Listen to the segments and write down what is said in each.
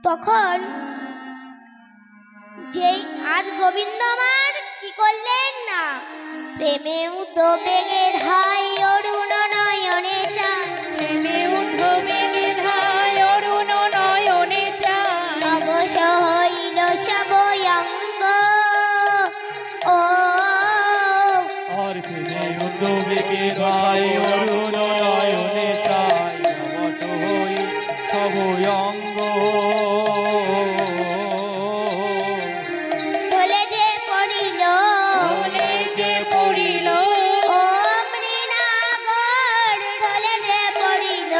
তখন যেই আজ গোবিন্দ আমার কি করলেন না, প্রেমে উদ্বেগে ধাই অরুণ নয়নে চায়, প্রেমে উদ্বেগে ধাই অরুণ নয়নে চায়, অবশ হইল সব অঙ্গ ও, আর প্রেমে উদ্বেগে ধাই অরুণ নয়নে চায়, অবশ হই সব অঙ্গ। ঢলে যে পড়িল, ঢলে যে পড়িল, অমনি নাগর ঢলে যে পড়িল,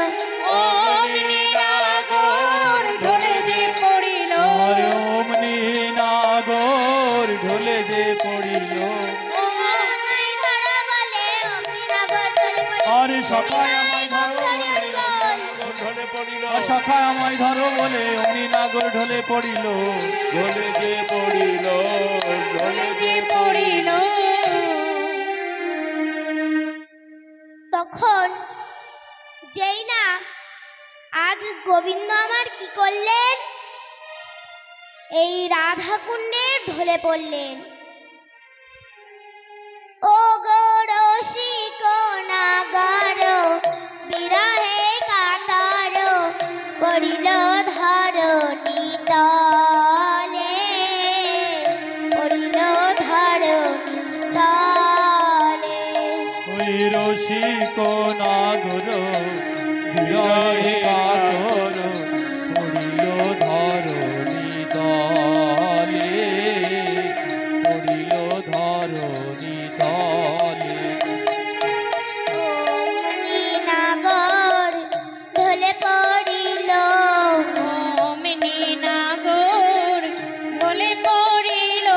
অমনি নাগর ঢলে যে পড়িল, আর অমনি নাগর ঢলে যে পড়িল। আমায় ধরা বলে অমনি নাগর ঢলে পড়িল, আর সখায় আমায় ধরো বলে ঢলে পড়িল, সখায় আমায় ধরো বলে অমনি নাগর ঢলে পড়িল, ঢলে যে পড়িল, ঢলে যে পড়িল। তখন যেই না আজ গোবিন্দ আমার কি করলেন, এই রাধা কুণ্ডে ঢলে পড়লেন। ও গো রসিক নাগর বিরহে কাতর, পড়িল ধরণী তলে, পড়িল ধরণী তলে। ওই রসিক নাগর বিরহে কাতর, পড়িল ধরণী তলে, পড়িল ধরণী তলে। অমনি নাগর ঢলে পড়িল, অমনি নাগর ঢলে পড়িল,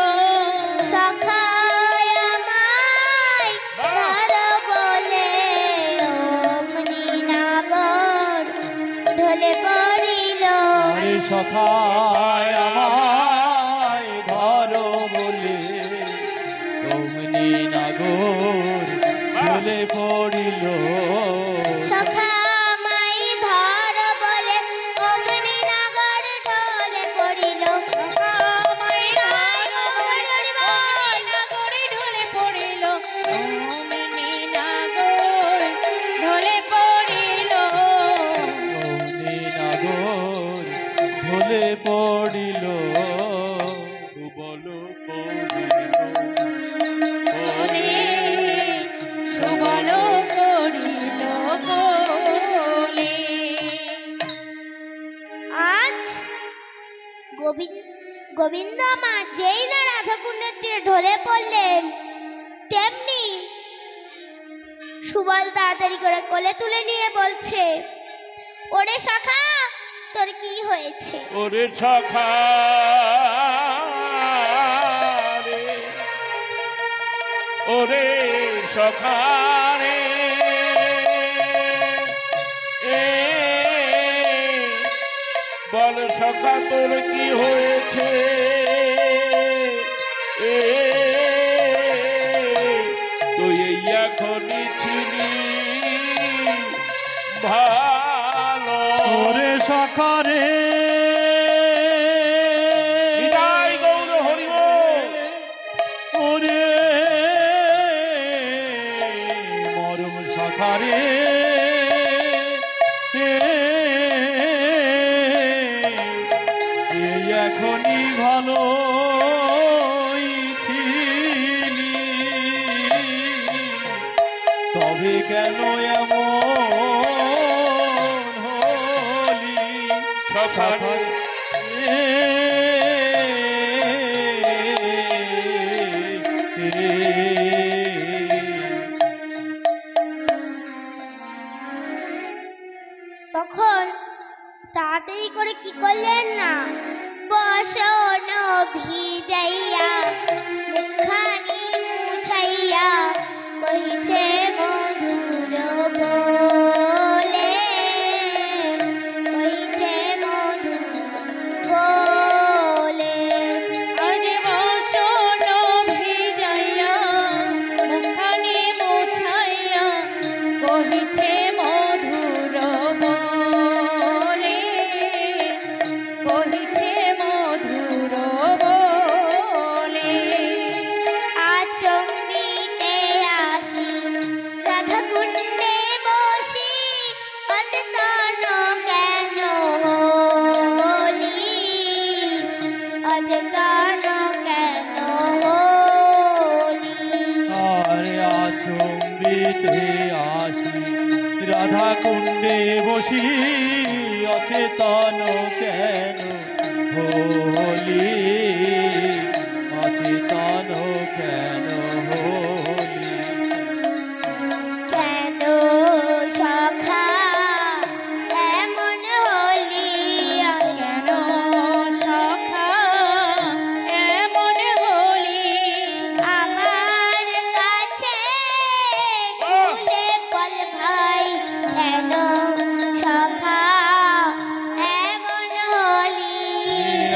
সখায় আমায় ধর বলে অমনি নাগর ঢলে পড়িল। আরে সখায় আমায় ধরো বলে অমনি নাগর ঢলে পড়িল, সখা আমায় ধর বলে অমনি নাগর ঢলে পড়িল, আমায় তাই গো হরি বল। নাগরে ঢলে পড়িল, অমনি নাগর ঢলে পড়িল, অমনি নাগর ঢলে পড়িল, সুবল পড়িল, ওরে সুবল করিল বলে। আজ গোবিন্দ আমার যেই না রাধাকুণ্ডের তীরে ঢলে পড়লেন, তেমনি সুবল তাড়াতাড়ি করে কোলে তুলে নিয়ে বলছে, ওরে সখা তোর কি হয়েছে? ওরে সখা রে, ওরে সখা রে, বল সখা তোর কি হয়েছে? তুই এখনই ছিলি ভালো, ওরে সখা রে, গৌর হরিব, ওরে মরম সখা রে, এখনই ভালো ছিলি, তবে কেন এমন হলি সখা রে? তখন তাড়াতাড়ি করে কি করলেন না, বসন ভিজাইয়া মুখখানি মুছাইয়া কইছে মধুর বলে, কইছে মধুর বলে। আজ বসন ভিজাইয়া মুখখানি মুছাইয়া কহিছে মধুর বলে, কহিছে হলি অচেতন কেন হলি কেন সখা এমন হলি কেন সখা এমন হলি আমার কাছে খুলে বল ভাই কেন সখা এমন হলি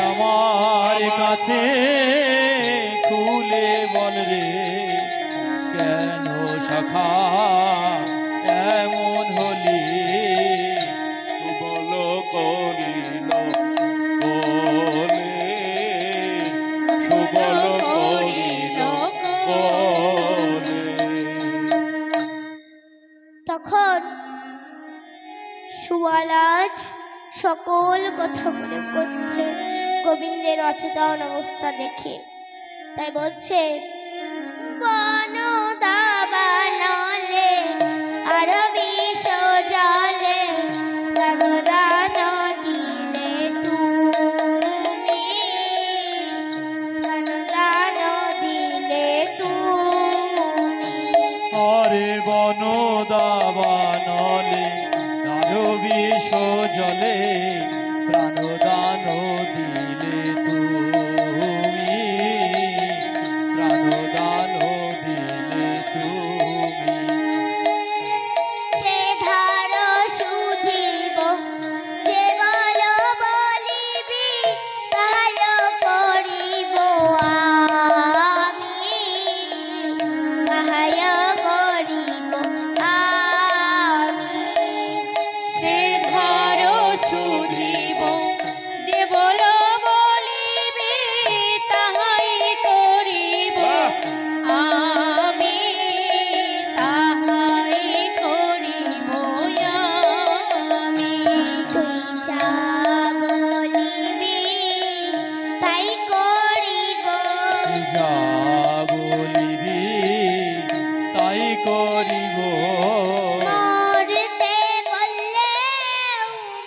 আমার কাছে খুলে বল রে কেন সখা এমন হলি সুবল করিল বলে সুবল করিল বলে তখন সুয়ালাজ সকল কথা মনে করছে গোবিন্দের অচেতন অবস্থা দেখে, তাই বলছে বন দাবানলে আর বিষ জলে প্রাণদান দিলে তুমি প্রাণদান দিলে তুমি আরে বন দাবানলে দারু বিষ জলে প্রাণদান দিলে তুমি প্রাণদান দিলে তুমি সে ধার সুধিব যে বল বলিবি তাহাই করিব আমি তাহাই করিব আমি সে ধার সুধিব যে বল বলিবি তাহাই করিব আমি তাহাই করিব আমি তুই যা বলিবি তাই করিব যা বলিবি তাই করিব মরতে বললে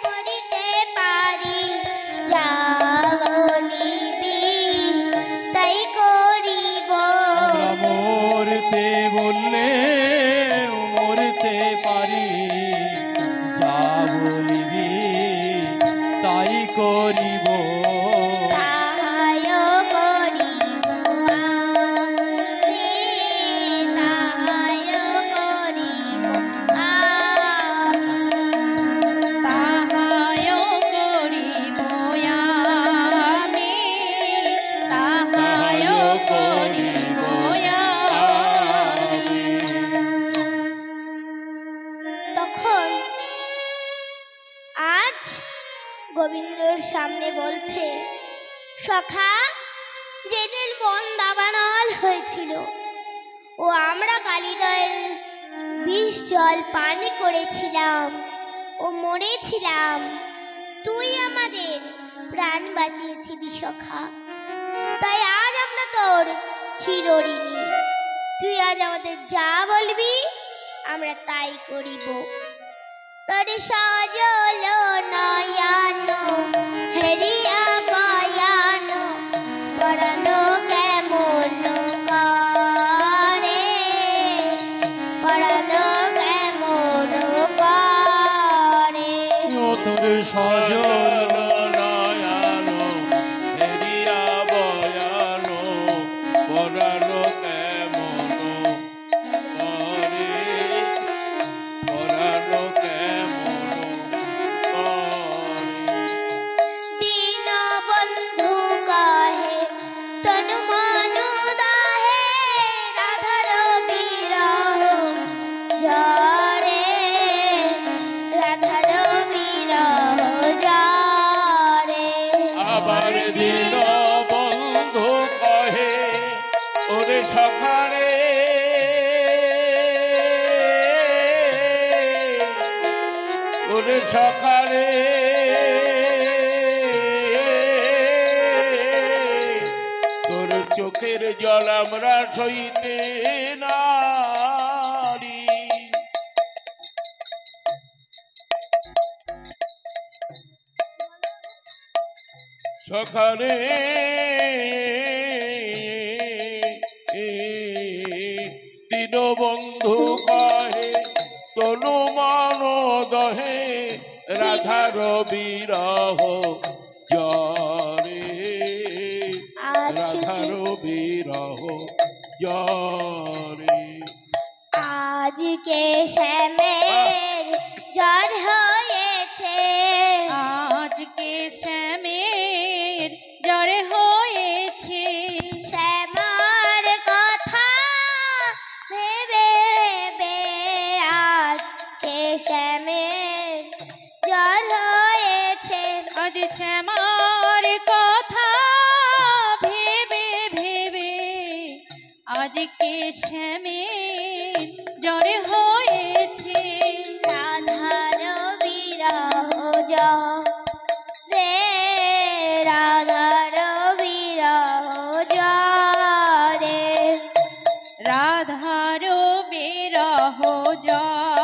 মরিতে পারি যা বলিবি তাই করিব আমরা মরতে বললে মরতে পারি যা বলিবি তাই করিব তাহাই করিব আমি তাহাই করিব আমি তাহাই করিব আমি তাহাই করিব আমি তখন আজ গোবিন্দর সামনে বলছে সখা যেদিন বন দাবানল হয়েছিল ও আমরা কালিদয়ের বিষ জল পানি করেছিলাম ও মরেছিলাম, তুই আমাদের প্রাণ বাঁচিয়েছিলি সখা, তাই আজ আমরা তোর চিরঋণী। তুই আজ আমাদের যা বলবি আমরা তাই করিব। তোর সজল নয়ন হেরিয়া বয়ান পরাণ কেমন করে পরাণ কেমন করে ও তোর সজল নয়ন হেরিয়া বয়ান পরাণ কেমন করে পরাণ কেমন করে দীন বন্ধু কাহে তনু মনু দাহে রাধার বিরহ জরে রাধার বিরহ জরে আবার দিন বন্ধু কহে ওরে সখারে ওরে সখারে তোর চোখের জল আমরা সইতে নারি সখারে দীনবন্ধু কহে তনু মন দহে রাধার বিরহ জরে রাধার বিরহ জরে আজকে শ্যামের জ্বর হয়েছে, আজকে শ্যামের জ্বর হয়েছে, শ্যামার কথা ভেবে ভেবে আজকে শ্যামের জ্বর হয়েছে। আজ শ্যামার কথা ভেবে ভেবে আজকে শ্যামের জ্বর হয়েছে। রাধার বিরহ রে, রাধার বিরহ রে, রাধার বিরহ জ্বর